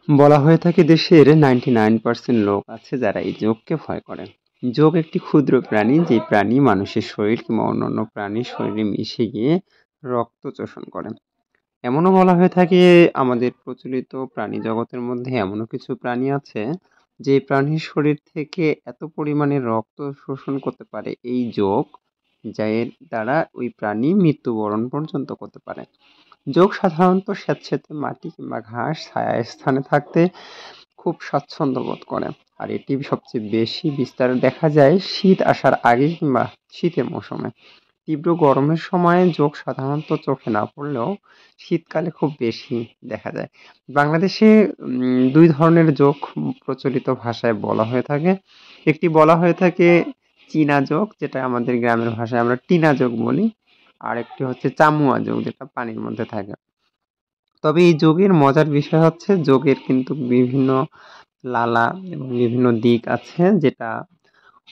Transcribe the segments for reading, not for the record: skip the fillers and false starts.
বলা হয়ে থাকে দেশের 99% লোক আছে যারা এই যোগকে ভয় করে। যোগ একটি ক্ষুদ্র প্রাণী, যে প্রাণী মানুষের শরীর কিংবা অন্যান্য প্রাণীর শরীরে মিশে গিয়ে রক্ত শোষণ করে। এমনও বলা হয়ে থাকে আমাদের প্রচলিত প্রাণী জগতের মধ্যে এমনও কিছু প্রাণী আছে যে প্রাণীর শরীর থেকে এত পরিমাণে রক্ত শোষণ করতে পারে এই যোগ, যার দ্বারা ওই প্রাণী মৃত্যুবরণ পর্যন্ত করতে পারে। যোগ সাধারণত স্যাঁতসেঁতে মাটি কিংবা ঘাস ছায়া স্থানে থাকতে খুব স্বাচ্ছন্দ্য বোধ করে। আর এটি সবচেয়ে বেশি বিস্তার দেখা যায় শীত আসার আগে কিংবা শীতের মৌসুমে। তীব্র গরমের সময় যোগ সাধারণত চোখে না পড়লেও শীতকালে খুব বেশি দেখা যায়। বাংলাদেশে দুই ধরনের যোগ প্রচলিত ভাষায় বলা হয়ে থাকে। একটি বলা হয়ে থাকে চীনা যোগ, যেটা আমাদের গ্রামের ভাষায় আমরা টিনা যোগ বলি। আর একটি হচ্ছে চামুয়া যোগ, যেটা পানির মধ্যে থাকে। তবে এই যোগের মজার বিষয় হচ্ছে যোগের কিন্তু বিভিন্ন লালা এবং বিভিন্ন দিক আছে, যেটা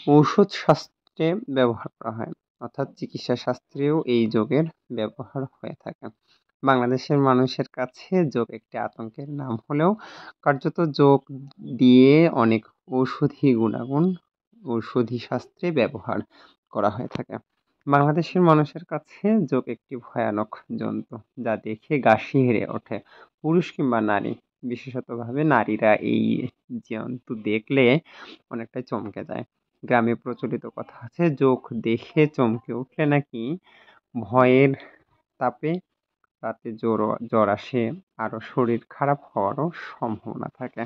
ঔষধ শাস্ত্রে ব্যবহার করা হয়। অর্থাৎ চিকিৎসা শাস্ত্রেও এই যোগের ব্যবহার হয়ে থাকে। বাংলাদেশের মানুষের কাছে যোগ একটি আতঙ্কের নাম হলেও কার্যত যোগ দিয়ে অনেক ঔষধি গুণাগুণ ঔষধি শাস্ত্রে ব্যবহার করা হয়ে থাকে। বাংলাদেশের মানুষের কাছে যোগ একটি ভয়ানক জন্তু, যা দেখে গা শিহরে ওঠে। পুরুষ কিংবা নারী, বিশেষতভাবে নারীরা এই জন্তু দেখলে অনেকটাই চমকে যায়। গ্রামে প্রচলিত কথা আছে যোগ দেখে চমকে উঠলে নাকি ভয়ের তাপে রাতে জ্বর আসে, আরো শরীর খারাপ হওয়ারও সম্ভাবনা থাকে।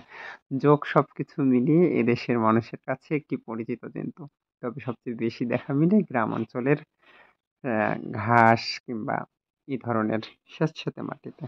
যোগ সবকিছু মিলিয়ে এদেশের মানুষের কাছে একটি পরিচিত জন্তু। তবে সবচেয়ে বেশি দেখা মিলে গ্রাম অঞ্চলের ঘাস কিংবা এই ধরনের স্যাঁতসেঁতে মাটিতে।